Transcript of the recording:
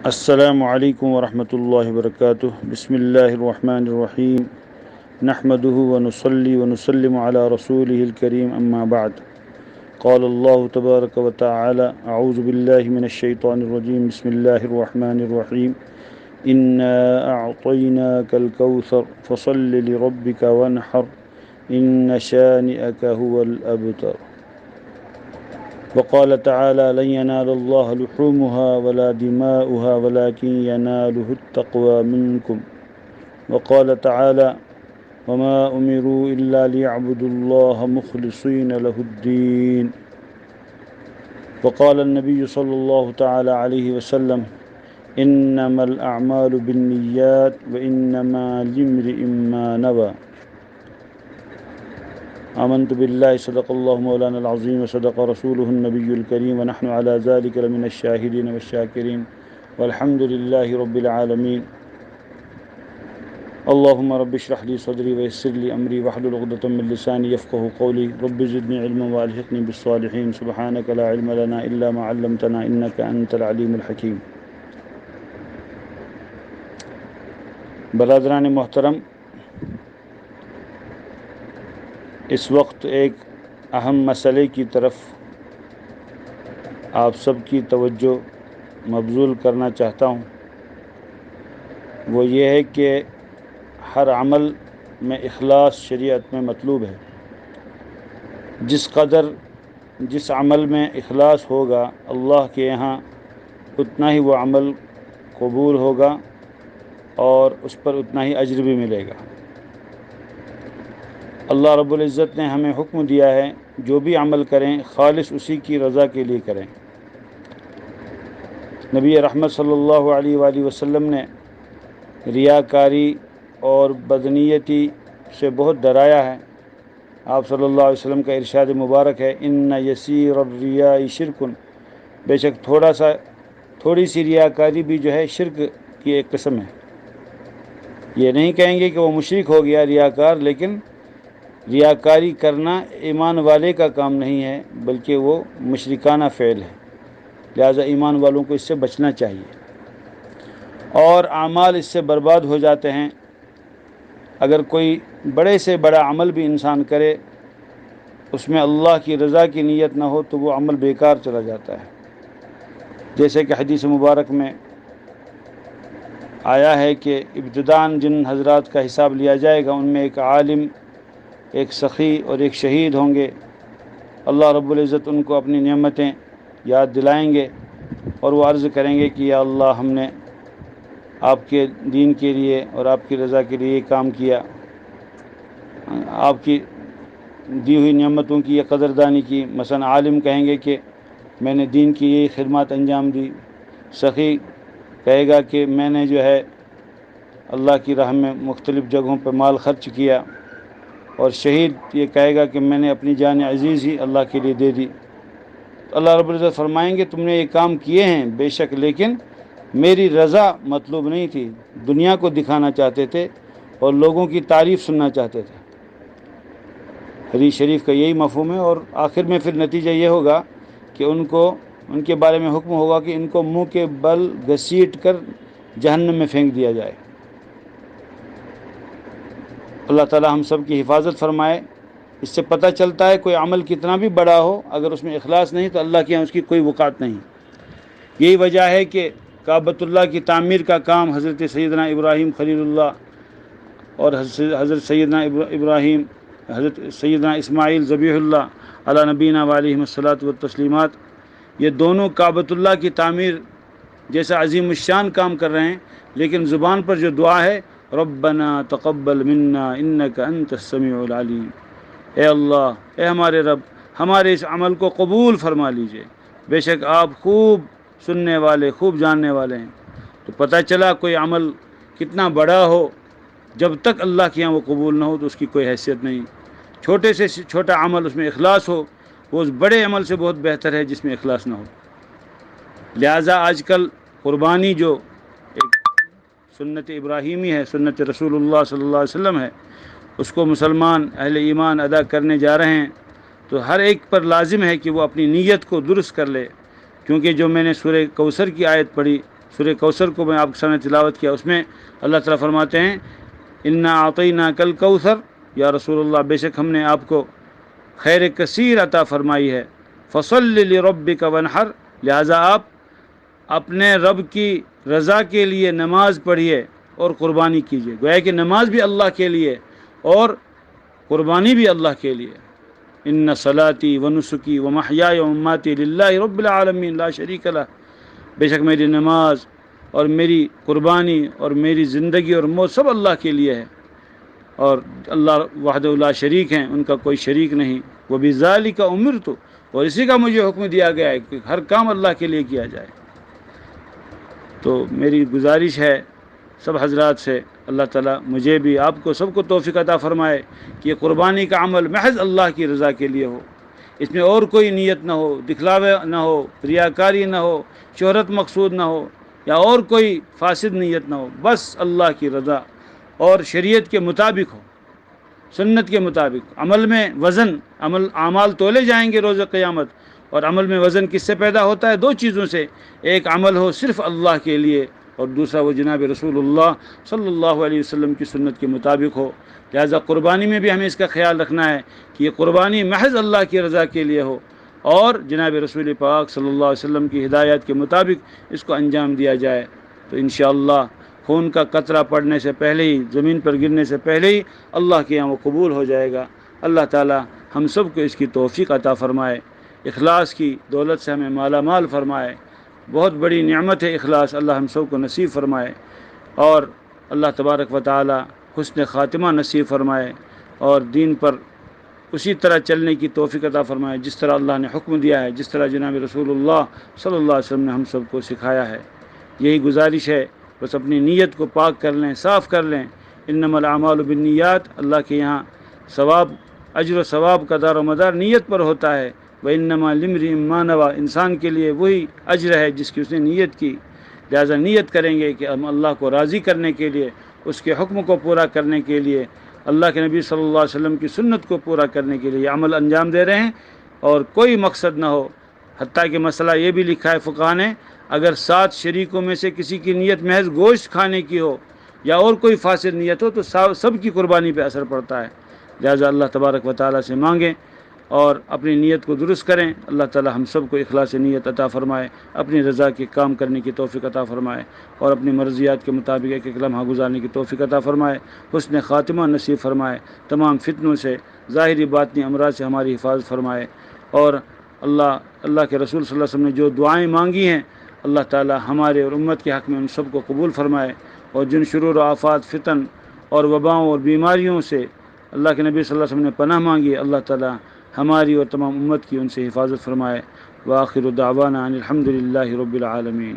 السلام علیکم ورحمۃ اللہ وبرکاتہ۔ بسم اللہ الرحمن الرحیم، نحمده ونصلي ونسلم على رسوله الكريم اما بعد۔ قال الله تبارك وتعالى: اعوذ بالله من الشیطان الرجیم، بسم اللہ الرحمن الرحیم، انا اعطیناک الکوثر فصل لربک وانحر ان شانئک هو الابتر۔ وقال تعالى: لن ينال الله لحومها ولا دماؤها ولكن يناله التقوى منكم۔ وقال تعالى: وما أمروا إلا ليعبدوا الله مخلصين له الدين۔ وقال النبي صلى الله تعالى عليه وسلم: إنما الأعمال بالنيات وإنما لامرئ ما نوى۔ آمنت بالله صدق الله مولانا العظيم وصدق رسوله النبي الكريم ونحن على ذلك لمن الشاهدين والشاكرين والحمد لله رب العالمين۔ اللهم رب اشرح لي صدري ويسر لي أمري واحلل عقدة من لساني يفقهوا قولي، رب زدني علما والحقني بالصالحين، سبحانك لا علم لنا إلا ما علمتنا إنك أنت العليم الحكيم۔ برادران محترم، اس وقت ایک اہم مسئلے کی طرف آپ سب کی توجہ مبذول کرنا چاہتا ہوں۔ وہ یہ ہے کہ ہر عمل میں اخلاص شریعت میں مطلوب ہے۔ جس عمل میں اخلاص ہوگا اللہ کے یہاں اتنا ہی وہ عمل قبول ہوگا اور اس پر اتنا ہی اجر بھی ملے گا۔ اللہ رب العزت نے ہمیں حکم دیا ہے جو بھی عمل کریں خالص اسی کی رضا کے لیے کریں۔ نبی رحمت صلی اللہ علیہ وآلہ وسلم نے ریاکاری اور بدنیتی سے بہت ڈرایا ہے۔ آپ صلی اللہ علیہ وسلم کا ارشاد مبارک ہے: ان یسیر الریاء شرک، بے شک تھوڑی سی ریاکاری بھی جو ہے شرک کی ایک قسم ہے۔ یہ نہیں کہیں گے کہ وہ مشرک ہو گیا ریاکار، لیکن ریاکاری کرنا ایمان والے کا کام نہیں ہے بلکہ وہ مشرکانہ فعل ہے، لہذا ایمان والوں کو اس سے بچنا چاہیے، اور اعمال اس سے برباد ہو جاتے ہیں۔ اگر کوئی بڑے سے بڑا عمل بھی انسان کرے، اس میں اللہ کی رضا کی نیت نہ ہو تو وہ عمل بیکار چلا جاتا ہے۔ جیسے کہ حدیث مبارک میں آیا ہے کہ ابتداءً جن حضرات کا حساب لیا جائے گا ان میں ایک عالم، ایک سخی اور ایک شہید ہوں گے۔ اللہ رب العزت ان کو اپنی نعمتیں یاد دلائیں گے اور وہ عرض کریں گے کہ یا اللہ، ہم نے آپ کے دین کے لیے اور آپ کی رضا کے لیے یہ کام کیا، آپ کی دی ہوئی نعمتوں کی یہ قدردانی کی۔ مثلا عالم کہیں گے کہ میں نے دین کی یہ خدمات انجام دی، سخی کہے گا کہ میں نے جو ہے اللہ کی راہ میں مختلف جگہوں پہ مال خرچ کیا، اور شہید یہ کہے گا کہ میں نے اپنی جان عزیز ہی اللہ کے لیے دے دی۔ تو اللہ رب العزت فرمائیں گے تم نے یہ کام کیے ہیں بے شک، لیکن میری رضا مطلوب نہیں تھی، دنیا کو دکھانا چاہتے تھے اور لوگوں کی تعریف سننا چاہتے تھے۔ حدیث شریف کا یہی مفہوم ہے، اور آخر میں پھر نتیجہ یہ ہوگا کہ ان کے بارے میں حکم ہوگا کہ ان کو منہ کے بل گھسیٹ کر جہنم میں پھینک دیا جائے۔ اللہ تعالی ہم سب کی حفاظت فرمائے۔ اس سے پتہ چلتا ہے کوئی عمل کتنا بھی بڑا ہو، اگر اس میں اخلاص نہیں تو اللہ کے یہاں اس کی کوئی وقعت نہیں۔ یہی وجہ ہے کہ کعبۃ اللہ کی تعمیر کا کام حضرت سیدنا ابراہیم خلیل اللہ اور حضرت سیدنا اسماعیل ذبیح اللہ علی نبینا وعلیہم الصلاۃ والتسلیمات، یہ دونوں کعبۃ اللہ کی تعمیر جیسا عظیم الشان کام کر رہے ہیں، لیکن زبان پر جو دعا ہے ربنا تقبل منا انک انت السمیع العلیم، اے اللہ، اے ہمارے رب، ہمارے اس عمل کو قبول فرما لیجئے، بے شک آپ خوب سننے والے، خوب جاننے والے ہیں۔ تو پتہ چلا کوئی عمل کتنا بڑا ہو، جب تک اللہ کے یہاں وہ قبول نہ ہو تو اس کی کوئی حیثیت نہیں۔ چھوٹے سے چھوٹا عمل اس میں اخلاص ہو، وہ اس بڑے عمل سے بہت بہتر ہے جس میں اخلاص نہ ہو۔ لہٰذا آج کل قربانی جو ایک سنت ابراہیمی ہے، سنت رسول اللہ صلی اللہ علیہ وسلم ہے، اس کو مسلمان اہل ایمان ادا کرنے جا رہے ہیں، تو ہر ایک پر لازم ہے کہ وہ اپنی نیت کو درست کر لے، کیونکہ جو میں نے سورہ کوثر کی آیت پڑھی سورہ کوثر کو میں آپ کے سامنے تلاوت کیا، اس میں اللہ تعالیٰ فرماتے ہیں انا اعطیناک الکوثر، یا رسول اللہ بے شک ہم نے آپ کو خیر کثیر عطا فرمائی ہے، فصل لربک وانحر، لہٰذا آپ اپنے رب کی رضا کے لیے نماز پڑھیے اور قربانی کیجیے۔ گویا کہ نماز بھی اللہ کے لیے اور قربانی بھی اللہ کے لیے۔ ان صلاتی و نسکی و محیای و مماتی للہ رب العالمین لا شریک لہ، بے شک میری نماز اور میری قربانی اور میری زندگی اور موت سب اللہ کے لیے ہے، اور اللہ وحدہ لا شریک ہیں، ان کا کوئی شریک نہیں۔ وبذالک امرت، اور اسی کا مجھے حکم دیا گیا ہے کہ ہر کام اللہ کے لیے کیا جائے۔ تو میری گزارش ہے سب حضرات سے، اللہ تعالیٰ مجھے بھی آپ کو سب کو توفیق عطا فرمائے کہ یہ قربانی کا عمل محض اللہ کی رضا کے لیے ہو، اس میں اور کوئی نیت نہ ہو، دکھلاوے نہ ہو، ریاکاری نہ ہو، شہرت مقصود نہ ہو، یا اور کوئی فاسد نیت نہ ہو، بس اللہ کی رضا اور شریعت کے مطابق ہو، سنت کے مطابق۔ عمل میں وزن، اعمال تولے جائیں گے روز قیامت، اور عمل میں وزن کس سے پیدا ہوتا ہے؟ دو چیزوں سے، ایک عمل ہو صرف اللہ کے لیے، اور دوسرا وہ جناب رسول اللہ صلی اللہ علیہ وسلم کی سنت کے مطابق ہو۔ لہذا قربانی میں بھی ہمیں اس کا خیال رکھنا ہے کہ یہ قربانی محض اللہ کی رضا کے لیے ہو، اور جناب رسول پاک صلی اللہ علیہ وسلم کی ہدایت کے مطابق اس کو انجام دیا جائے، تو انشاءاللہ خون کا قطرہ پڑنے سے پہلے ہی، زمین پر گرنے سے پہلے ہی اللہ کے یہاں وہ قبول ہو جائے گا۔ اللہ تعالی ہم سب کو اس کی توفیق عطا فرمائے، اخلاص کی دولت سے ہمیں مالا مال فرمائے۔ بہت بڑی نعمت ہے اخلاص، اللہ ہم سب کو نصیب فرمائے، اور اللہ تبارک و تعالی حسن خاتمہ نصیب فرمائے، اور دین پر اسی طرح چلنے کی توفیق عطا فرمائے جس طرح اللہ نے حکم دیا ہے، جس طرح جناب رسول اللہ صلی اللہ علیہ وسلم نے ہم سب کو سکھایا ہے۔ یہی گزارش ہے، بس اپنی نیت کو پاک کر لیں، صاف کر لیں۔ انما الاعمال بالنیات، اللہ کے یہاں ثواب، اجر و ثواب کا دار و مدار نیت پر ہوتا ہے۔ وانما لامرئ ما نوى، انسان کے لیے وہی اجر ہے جس کی اس نے نیت کی۔ لہذا نیت کریں گے کہ ہم اللہ کو راضی کرنے کے لیے، اس کے حکم کو پورا کرنے کے لیے، اللہ کے نبی صلی اللہ علیہ وسلم کی سنت کو پورا کرنے کے لیے یہ عمل انجام دے رہے ہیں، اور کوئی مقصد نہ ہو۔ حتیٰ کہ مسئلہ یہ بھی لکھا ہے فقہاء نے، اگر 7 شریکوں میں سے کسی کی نیت محض گوشت کھانے کی ہو یا اور کوئی فاسد نیت ہو تو سب کی قربانی پہ اثر پڑتا ہے۔ لہذا اللہ تبارک و تعالیٰ سے مانگیں اور اپنی نیت کو درست کریں۔ اللہ تعالی ہم سب کو اخلاص نیت عطا فرمائے، اپنی رضا کے کام کرنے کی توفیق عطا فرمائے، اور اپنی مرضیات کے مطابق ایک ایک لمحہ گزارنے کی توفیق عطا فرمائے، حسن خاتمہ نصیب فرمائے، تمام فتنوں سے، ظاہری باطنی امراض سے ہماری حفاظت فرمائے، اور اللہ کے رسول صلی اللہ علیہ وسلم نے جو دعائیں مانگی ہیں اللہ تعالی ہمارے اور امت کے حق میں ان سب کو قبول فرمائے، اور جن شرور و آفات، فتن اور وباؤں اور بیماریوں سے اللہ کے نبی صلی اللہ علیہ وسلم نے پناہ مانگی، اللہ تعالی ہماری اور تمام امت کی ان سے حفاظت فرمائے۔ وآخر دعوانا ان الحمد للہ رب العالمین۔